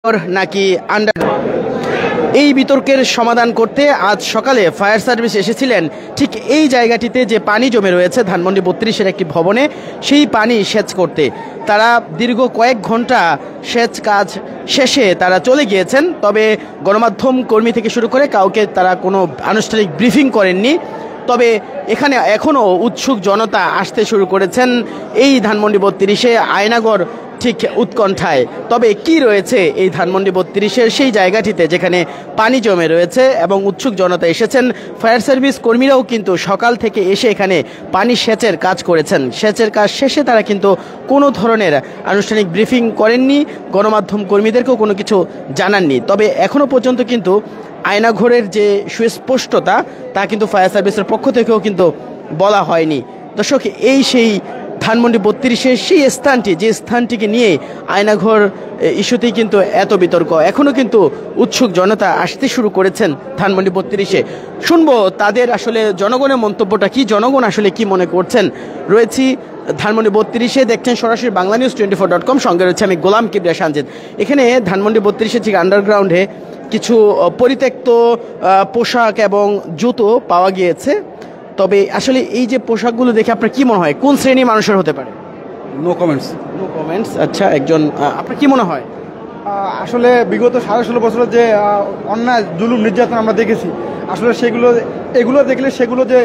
নাকি আন্ডার, এই বিতর্কের সমাধান করতে আজ সকালে ফায়ার সার্ভিস এসেছিলেন ঠিক এই জায়গাটিতে যে পানি জমে রয়েছে ধানমন্ডি 32-এর একটি ভবনে, সেই পানি সেচ করতে। তারা দীর্ঘ কয়েক ঘন্টা সেচ কাজ শেষে তারা চলে গিয়েছেন, তবে গণমাধ্যম কর্মী থেকে শুরু করে কাউকে তারা কোনো আনুষ্ঠানিক ব্রিফিং করেননি। তবে এখানে এখনও উৎসুক জনতা আসতে শুরু করেছেন এই ধানমন্ডি 32-এ, আয়নাগর ঠিক উৎকণ্ঠায়। তবে কি রয়েছে এই ধানমন্ডি 32-এর সেই জায়গাটিতে যেখানে পানি জমে রয়েছে এবং উৎসুক জনতা এসেছেন। ফায়ার সার্ভিস কর্মীরাও কিন্তু সকাল থেকে এসে এখানে পানি সেচের কাজ করেছেন। সেচের কাজ শেষে তারা কিন্তু কোনো ধরনের আনুষ্ঠানিক ব্রিফিং করেননি, গণমাধ্যম কর্মীদেরকেও কোনো কিছু জানাননি। তবে এখনও পর্যন্ত কিন্তু আয়নাঘরের যে সুস্পষ্টতা তা কিন্তু ফায়ার সার্ভিসের পক্ষ থেকেও কিন্তু বলা হয়নি। দর্শক, এই সেই ধানমন্ডি 32-এর সেই স্থানটি, যে স্থানটিকে নিয়ে আয়নাঘর ইস্যুতেই কিন্তু এত বিতর্ক। এখনও কিন্তু উৎসুক জনতা আসতে শুরু করেছেন ধানমন্ডি 32-এ। শুনবো তাদের আসলে জনগণের মন্তব্যটা কি, জনগণ আসলে কি মনে করছেন। রয়েছি ধানমন্ডি 32-এ, দেখছেন সরাসরি BanglaNews24.com, সঙ্গে রয়েছে আমি গোলাম কিবরিয়া সানজিদ। এখানে ধানমন্ডি 32-এর ঠিক আন্ডারগ্রাউন্ডে কিছু পরিত্যক্ত পোশাক এবং জুতো পাওয়া গিয়েছে। তবে আসলে এই যে পোশাকগুলো দেখে আপনার কি মনে হয় কোন শ্রেণীর মানুষের হতে পারে? No comments. No comments. আচ্ছা, একজন আপনার কি মনে হয়? আসলে বিগত 16.5 বছরের যে অন্যায় জুলুম নির্যাতন আমরা দেখেছি, আসলে এগুলো দেখলে সেগুলো যে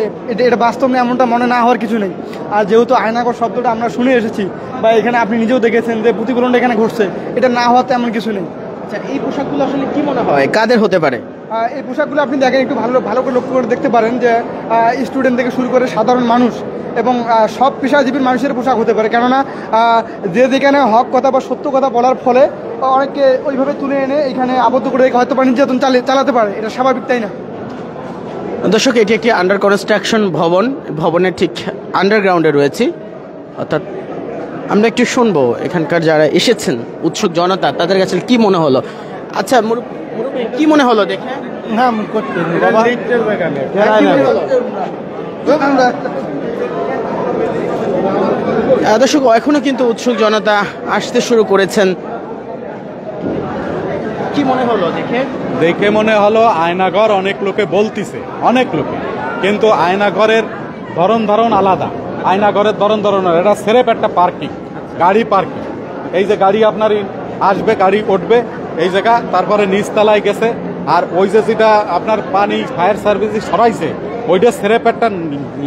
এটা বাস্তব নেই এমনটা মনে না হওয়ার কিছু নেই। আর যেহেতু আয়নাঘর শব্দটা আমরা শুনে এসেছি বা এখানে আপনি নিজেও দেখেছেন যে প্রতিফলনটা এখানে ঘটছে, এটা না হওয়াতে এমন কিছু নেই। আচ্ছা, এই পোশাকগুলো আসলে কি মনে হয় কাদের হতে পারে? এই পোশাকগুলো আপনি দেখেন, একটু ভালো করে লক্ষ্য করে দেখতে পারেন যে স্টুডেন্ট থেকে শুরু করে সাধারণ মানুষ এবং সব পেশাজীবীর মানুষের পোশাক হতে পারে। কেননা যে যেখানে হক কথা বা সত্য কথা বলার ফলে অনেককে ওইভাবে তুলে এনে এখানে আবদ্ধ করে হয়তো বা নির্যাতন চালাতে পারে, এটা স্বাভাবিক, তাই না? দর্শক, এটি একটি আন্ডার কনস্ট্রাকশন ভবন, ভবনের ঠিক আন্ডারগ্রাউন্ডে রয়েছে। অর্থাৎ আমরা একটু শুনবো এখানকার যারা এসেছেন উৎসুক জনতা, তাদের কাছে কি মনে হলো। আচ্ছা, কি মনে হলো দেখে? দর্শক, এখনো কিন্তু উৎসুক জনতা আসতে শুরু করেছেন। কি মনে হলো দেখে? মনে হলো আয়নাঘর অনেক লোকে বলতিছে, অনেক লোকে, কিন্তু আয়নাঘরের ধরন আলাদা। আয়নাঘরের ধরন এটা সেরেপ একটা পার্কিং, গাড়ি পার্কিং। এই যে গাড়ি আপনার আসবে, গাড়ি উঠবে এই জায়গা, তারপরে নিচতলায় গেছে। আর ওই যে যেটা আপনার পানি ফায়ার সার্ভিস সরাইছে, ওইটা সেরেপ একটা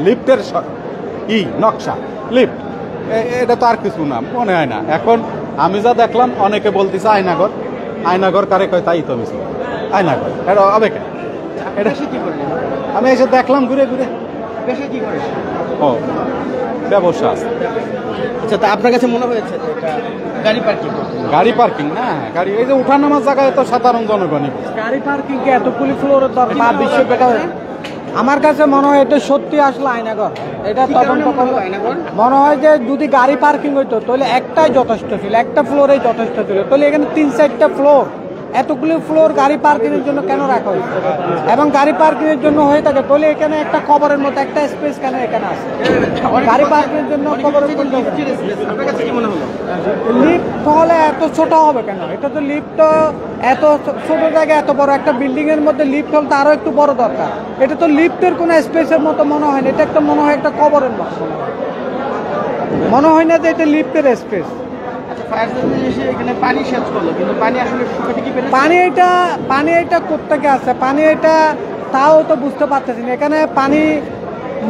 লিফটের নকশা, লিফট। এটা তো আর কিছু না, মনে হয় না। এখন আমি যা দেখলাম, অনেকে বলতেছে আয়নাঘর কারে কয় তাই তো মিছিল আয়নাঘর, এটা হবে কেন? এটা আমি এসে দেখলাম ঘুরে ও ব্যবসা আছে। আচ্ছা, তা আপনার কাছে মনে হয়েছে গাড়ি পার্কিং না? গাড়ি এই যে উঠানামার জায়গায় তো সাধারণ জনগণই। গাড়ি পার্কিং কে এতগুলি ফ্লোরের দরকার? আমার কাছে মনে হয় এটা সত্যি আসলে আয়নাঘর। এটা তদন্ত করলে মনে হয় যে যদি গাড়ি পার্কিং হইতো তাহলে একটাই যথেষ্ট ছিল, একটা ফ্লোরেই যথেষ্ট ছিল। তাহলে এখানে 3-4টা ফ্লোর, এতগুলি ফ্লোর গাড়ি পার্কিং এর জন্য কেন রাখা হয়েছে? এবং গাড়ি পার্কিং এর জন্য হয়ে থাকে তাহলে এখানে একটা কবরের মতো একটা স্পেস কেন এখানে আছে? গাড়ি পার্কিং এর জন্য কবরের মতো লিফট তাহলে এত ছোট হবে কেন? এটা তো লিফট এত ছোট জায়গায়, এত বড় একটা বিল্ডিং এর মধ্যে লিফট হলে তো আরো একটু বড় দরকার। এটা তো লিফটের কোনো স্পেসের মতো মনে হয় না, এটা একটা মনে হয় একটা কবরের মতো মনে হয় না যে এটা লিফটের স্পেস। পানি এটা কোত্থেকে আছে? পানি এটা তাও তো বুঝতে পারতেছি না। এখানে পানি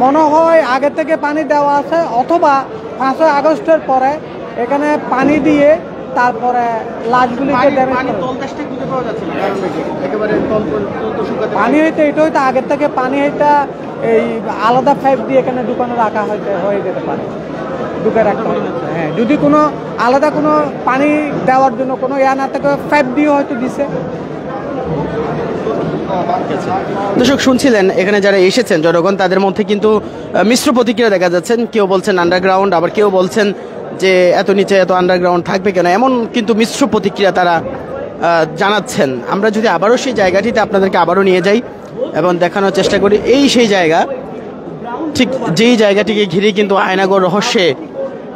মনে হয় আগে থেকে পানি দেওয়া আছে, অথবা 5ই আগস্টের পরে এখানে পানি দিয়ে তারপরে লাশগুলিকে পানি হইতে এটা হয়তো আগের থেকে পানি হইতে এই আলাদা পাইপ দিয়ে এখানে দোকানে রাখা হয়ে যেতে পারে, ঢুকে রাখতে হবে। হ্যাঁ, যদি কোনো আলাদা কোনো পানি দেওয়ার জন্য কোনো না থাকে, পাইপ দিয়ে হয়তো দিছে। দর্শক, শুনছিলেন এখানে যারা এসেছেন জনগণ, তাদের মধ্যে কিন্তু মিশ্র প্রতিক্রিয়া দেখা যাচ্ছেন। কেউ বলছেন আন্ডারগ্রাউন্ড, আবার কেউ বলছেন যে এত নিচে এত আন্ডারগ্রাউন্ড থাকবে কেন, এমন কিন্তু মিশ্র প্রতিক্রিয়া তারা জানাচ্ছেন। আমরা যদি আবারও সেই জায়গাটিতে আপনাদেরকে আবারও নিয়ে যাই এবং দেখানোর চেষ্টা করি, এই সেই জায়গা, ঠিক যেই জায়গাটিকে ঘিরে কিন্তু আয়নাঘর রহস্যে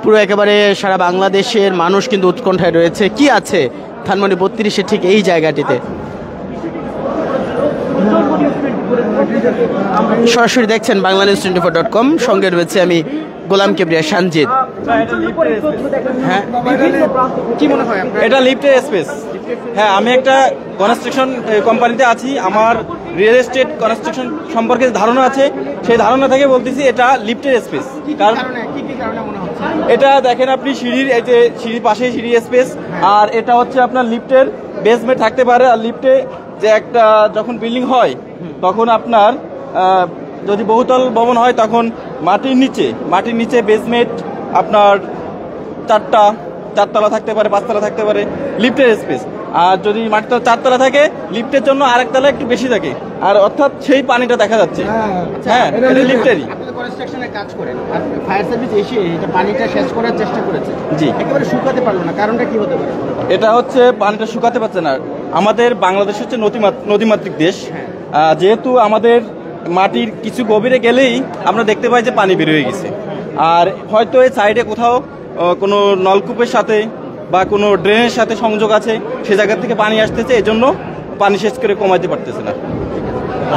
পুরো একেবারে সারা বাংলাদেশের মানুষ কিন্তু উৎকণ্ঠায় রয়েছে। কি আছে ধানমন্ডি 32-এ ঠিক এই জায়গাটিতে। সরাসরি দেখছেন banglanews24.com, সঙ্গে রয়েছে আমি গোলাম কিবরিয়া সঞ্জিত। হ্যাঁ, কি মনে হয় আপনার? এটা লিফটের স্পেস। হ্যাঁ, আমি একটা কনস্ট্রাকশন কোম্পানিতে আছি, আমার রিয়েল এস্টেট কনস্ট্রাকশন সম্পর্কে ধারণা আছে, সেই ধারণা থেকে বলতেছি এটা লিফটের স্পেস। কারণ এটা দেখেন আপনি সিঁড়ির, এই যে সিঁড়ির পাশে সিঁড়ির স্পেস, আর এটা হচ্ছে আপনার লিফটের বেসমেন্ট থাকতে পারে। আর লিফটে যে একটা যখন বিল্ডিং হয় তখন আপনার যদি বহুতল ভবন হয় তখন মাটির নিচে বেসমেন্ট আপনার চারতলা থাকতে পারে, 5 তলা থাকতে পারে লিফটের স্পেস। আর যদি মাটিতে 4 তলা থাকে, লিফটের জন্য আরেক তলা একটু বেশি থাকে, আর অর্থাৎ সেই পানিটা দেখা যাচ্ছে। হ্যাঁ, এটা লিফটেরই। কনস্ট্রাকশনে কাজ করেন, ফায়ার সার্ভিস এসে এটা পানিটা শেষ করার চেষ্টা করেছে, জি, একেবারে শুকাতে পারলো না, কারণটা কি হতে পারে? এটা হচ্ছে পানিটা শুকাতে পারছে না। আমাদের বাংলাদেশ হচ্ছে নদীমাতৃক দেশ, যেহেতু আমাদের মাটির কিছু গভীরে গেলেই আমরা দেখতে পাই যে পানি বের হয়ে গেছে। আর হয়তো এই সাইডে কোথাও কোনো নলকূপের সাথে বা কোনো ড্রেনের সাথে সংযোগ আছে, সে জায়গা থেকে পানি আসতেছে, এজন্য পানি শেষ করে কমাইতে পারতেছে না।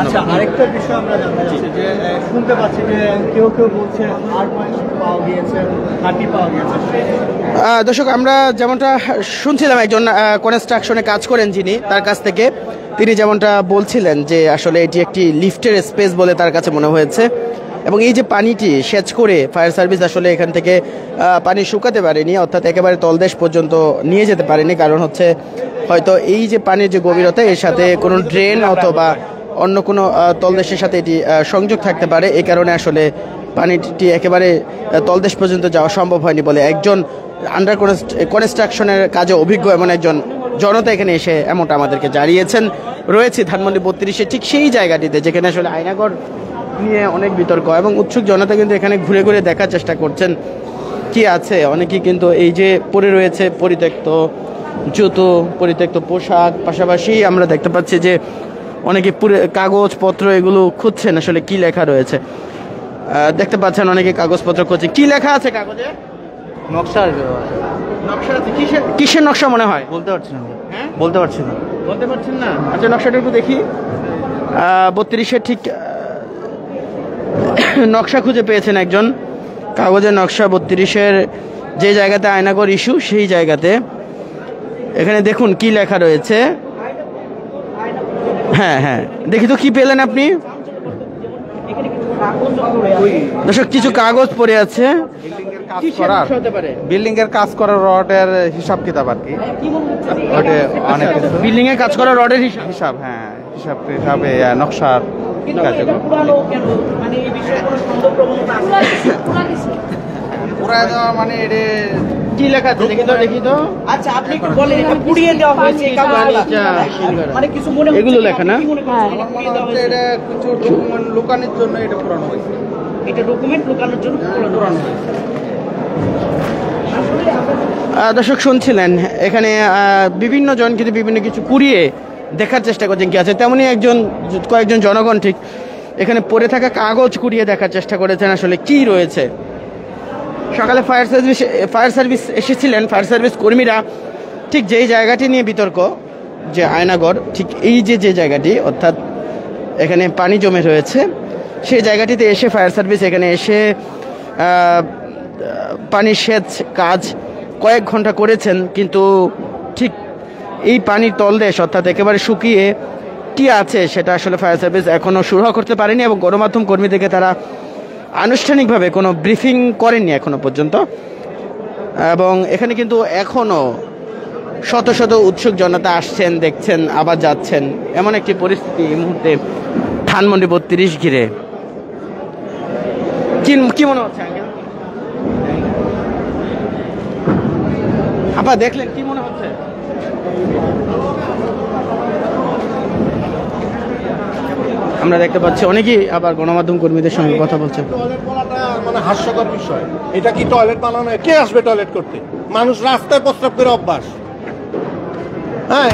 আচ্ছা, আরেকটা বিষয় আমরা জানতে চাচ্ছি যে শুনতে পাচ্ছি যে কেউ বলছে হার্ড পাওয়া গিয়েছে, হাড্ডি পাওয়া গিয়েছে। দর্শক, আমরা যেমনটা শুনছিলাম একজন কনস্ট্রাকশনে কাজ করেন যিনি, তার কাছ থেকে তিনি যেমনটা বলছিলেন যে আসলে এটি একটি লিফটের স্পেস বলে তার কাছে মনে হয়েছে, এবং এই যে পানিটি সেচ করে ফায়ার সার্ভিস আসলে এখান থেকে পানি শুকাতে পারেনি, অর্থাৎ একেবারে তলদেশ পর্যন্ত নিয়ে যেতে পারেনি। কারণ হচ্ছে হয়তো এই যে পানির যে গভীরতা, এর সাথে কোনো ড্রেন অথবা অন্য কোনো তলদেশের সাথে এটি সংযোগ থাকতে পারে, এই কারণে আসলে পানিটি একেবারে তলদেশ পর্যন্ত যাওয়া সম্ভব হয়নি বলে একজন আন্ডার কনস্ট্রাকশনের কাজে অভিজ্ঞ এমন একজন জনতা এখানে এসে এমনটা আমাদেরকে জানিয়েছেন। রয়েছে ধানমন্ডি 32-এ ঠিক সেই জায়গাটিতে যেখানে আসলে আয়নাঘর নিয়ে অনেক বিতর্ক, এবং উৎসুক জনতা কিন্তু এখানে ঘুরে ঘুরে দেখার চেষ্টা করছেন কি আছে। অনেকেই কিন্তু এই যে পড়ে রয়েছে পরিত্যক্ত জুতো, পরিত্যক্ত পোশাক, পাশাপাশি আমরা দেখতে পাচ্ছি যে অনেকে পুরো কাগজপত্র এগুলো খুঁজছেন আসলে কি লেখা রয়েছে। দেখতে পাচ্ছেন অনেকে কাগজপত্র খুঁজছে। কি লেখা আছে কাগজে? নকশার নকশা আছে। কিসের নকশা মনে হয়? বলতে পারছি না, হ্যাঁ, বলতে পারছি না। বলতে পারছেন না? আচ্ছা, নকশাটা একটু দেখি। 32-এর ঠিক নকশা খুঁজে পেয়েছেন একজন, কাগজের নকশা 32-এর যে জায়গাতে আয়নাঘর ইস্যু সেই জায়গাতে। এখানে দেখুন কি লেখা রয়েছে। হ্যাঁ হ্যাঁ, দেখি তো কি পেলেন আপনি? দর্শক, কিছু কাগজ পড়ে আছে। বিল্ডিং এর কাজ করার রডের হিসাব কিতাব আর কি, অনেক বিল্ডিং এর কাজ করা রডের হিসাব। হ্যাঁ, হিসাবে নকশার পুরাই দেওয়া মানে এটা কি লেখা আছে দেখি তো। আচ্ছা, আপনি একটু বলেন, এটা পুড়িয়ে দেওয়া হয়েছে এই কাগজগুলো, মানে কিছু মনে হচ্ছে এগুলো লেখা না? এটা কিছু ডকুমেন্ট লুকানোর জন্য এটা পুরানো হয়েছে। এটা ডকুমেন্ট লুকানোর জন্য পুরানো হয়েছে। দর্শক শুনছিলেন এখানে বিভিন্ন জন কিন্তু বিভিন্ন কিছু কুড়িয়ে দেখার চেষ্টা করছেন কি আছে, তেমনই কয়েকজন জনগণ ঠিক এখানে পড়ে থাকা কাগজ কুড়িয়ে দেখার চেষ্টা করেছেন আসলে কি রয়েছে। সকালে ফায়ার সার্ভিস এসেছিলেন, ফায়ার সার্ভিস কর্মীরা ঠিক যেই জায়গাটি নিয়ে বিতর্ক, যে আয়নাঘর, ঠিক এই যে জায়গাটি, অর্থাৎ এখানে পানি জমে রয়েছে, সেই জায়গাটিতে এসে ফায়ার সার্ভিস এখানে এসে পানি সেচ কাজ কয়েক ঘন্টা করেছেন, কিন্তু ঠিক এই পানির তলদেশ অর্থাৎ একেবারে শুকিয়ে কি আছে সেটা আসলে ফায়ার সার্ভিস এখনও সুরাহা করতে পারেনি, এবং গণমাধ্যম কর্মীদেরকে তারা আনুষ্ঠানিকভাবে কোনো ব্রিফিং করেননি এখনো পর্যন্ত। এবং এখানে কিন্তু এখনও শত শত উৎসুক জনতা আসছেন, দেখছেন, আবার যাচ্ছেন, এমন একটি পরিস্থিতি এই মুহূর্তে ধানমন্ডি 32 ঘিরে। কি মনে হচ্ছে আপা, দেখলেন কি মনে হচ্ছে? আমরা দেখতে পাচ্ছি অনেকেই আবার গণমাধ্যম কর্মীদের সঙ্গে কথা বলছে। টয়লেট বলাটা মানে হাস্যকর বিষয়। এটা কি টয়লেট বানানো? কে আসবে টয়লেট করতে? মানুষ রাস্তায় প্রস্রাব করে অভ্যাস। হ্যাঁ,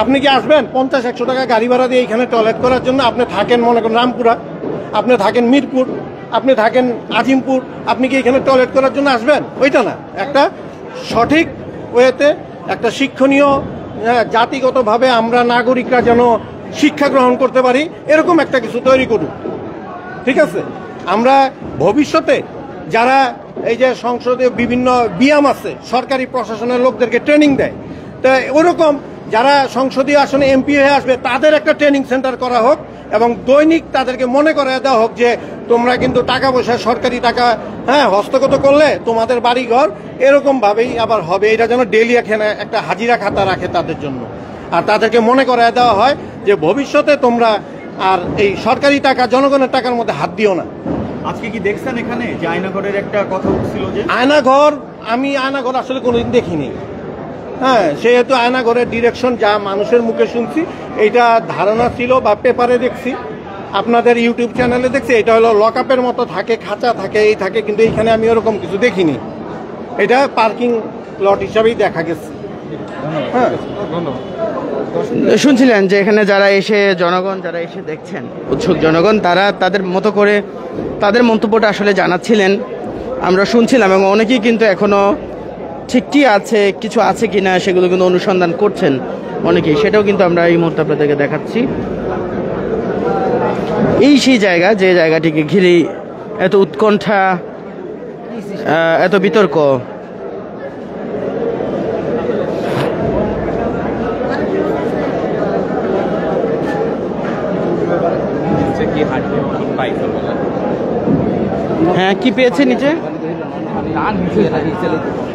আপনি কি আসবেন 50-100 টাকা গাড়ি ভাড়া দিয়ে এখানে টয়লেট করার জন্য? আপনি থাকেন মনে করেন রামপুরা, আপনি থাকেন মিরপুর, আপনি থাকেন আজিমপুর, আপনি কি এখানে টয়লেট করার জন্য আসবেন? ওইটা না, একটা সঠিক ওয়েতে একটা শিক্ষণীয় জাতিগতভাবে আমরা নাগরিকরা যেন শিক্ষা গ্রহণ করতে পারি, এরকম একটা কিছু তৈরি করুক। ঠিক আছে, আমরা ভবিষ্যতে যারা এই যে সংসদে বিভিন্ন বিয়াম আছে, সরকারি প্রশাসনের লোকদেরকে ট্রেনিং দেয়, তা ওরকম যারা সংসদীয় আসনে এমপি হয়ে আসবে তাদের একটা ট্রেনিং সেন্টার করা হোক এবং দৈনিক তাদেরকে মনে করিয়ে দেওয়া হোক যে তোমরা কিন্তু টাকা পয়সা, সরকারি টাকা হস্তগত করলে তোমাদের বাড়িঘর এরকম ভাবেই আবার হবে। এটা যেন ডেলি এখানে একটা হাজিরা খাতা রাখে তাদের জন্য, আর তাদেরকে মনে করিয়ে দেওয়া হয় যে ভবিষ্যতে তোমরা আর এই সরকারি টাকা, জনগণের টাকার মধ্যে হাত দিও না। আজকে কি দেখছেন এখানে যে আয়নাঘরের একটা কথা উঠছিল যে আয়নাঘর, আমি আয়নাঘর আসলে কোনোদিন দেখিনি। সেহেতু আয়নাঘরের ডিরেকশন যা মানুষের মুখে শুনছি, এইটা ধারণা ছিল বা পেপারে দেখছি, আপনাদের ইউটিউব চ্যানেলে দেখছি, এটা হলো লকআপের মতো থাকে, খাঁচা থাকে, এই থাকে, কিন্তু এইখানে আমি ওরকম কিছু দেখিনি। এটা পার্কিং লট হিসাবেই দেখা গেছে। শুনছিলেন যে এখানে যারা এসে জনগণ যারা এসে দেখছেন, উৎসুক জনগণ, তারা তাদের মতো করে তাদের মন্তব্যটা আসলে জানাচ্ছিলেন, আমরা শুনছিলাম। এবং অনেকেই কিন্তু এখনো ঠিক কি আছে, কিছু আছে কিনা সেগুলো কিন্তু অনুসন্ধান করছেন অনেকেই, সেটাও কিন্তু আমরা এই মুহূর্তে আপনাদেরকে দেখাচ্ছি। এই সেই জায়গা যে জায়গাটিকে ঘিরে এত উৎকণ্ঠা, এত বিতর্ক। হ্যাঁ, কি পেয়েছে নিচে?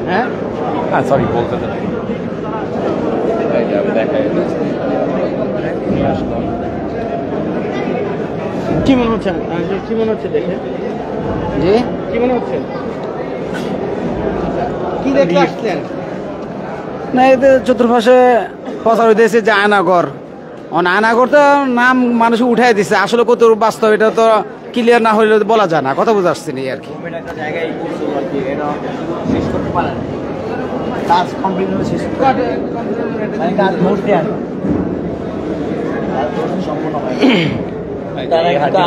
হ্যাঁ, সরি বলতে কি মনে হচ্ছে? কি মনে হচ্ছে দেখে? জি, কি মনে হচ্ছে? কি দেখতে আসছেন? না, এতে চতুর্পাশে প্রচার হইতেছে যে আয়নাঘর। আয়নাঘর তো নাম মানুষ উঠাই দিচ্ছে, আসলে কত বাস্তব এটা তো ক্লিয়ার না হলে বলা যায় না, কথা বুঝে আসছে না আর কি।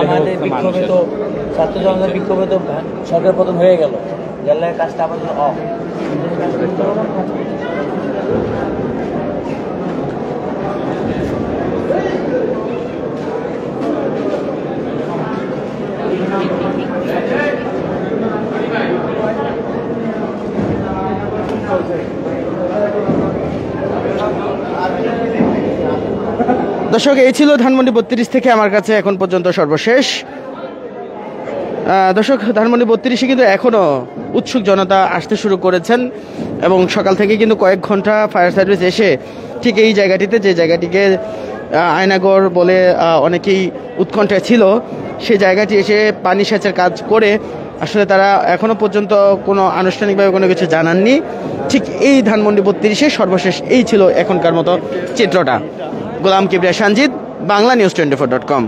আমাদের বিক্ষোভে তো ছাত্র জনতার বিক্ষোভে তো সরকার পতন হয়ে গেল, জেলার কাজটা আমাদের অফ। দর্শক, এই ছিল ধানমন্ডি 32 থেকে আমার কাছে এখন পর্যন্ত সর্বশেষ। দর্শক, ধানমন্ডি 32-এ কিন্তু এখনও উৎসুক জনতা আসতে শুরু করেছেন এবং সকাল থেকে কিন্তু কয়েক ঘন্টা ফায়ার সার্ভিস এসে ঠিক এই জায়গাটিতে, যে জায়গাটিকে আয়নাঘর বলে অনেকেই উৎকণ্ঠায় ছিল, সেই জায়গাটি এসে পানি সেচের কাজ করে আসলে তারা এখনও পর্যন্ত কোনো আনুষ্ঠানিকভাবে কোনো কিছু জানাননি। ঠিক এই ধানমন্ডি 32-এ সর্বশেষ এই ছিল এখনকার মতো চিত্রটা। গোলাম কিবরিয়া, সঞ্জিত, বাংলা নিউজ 24.com।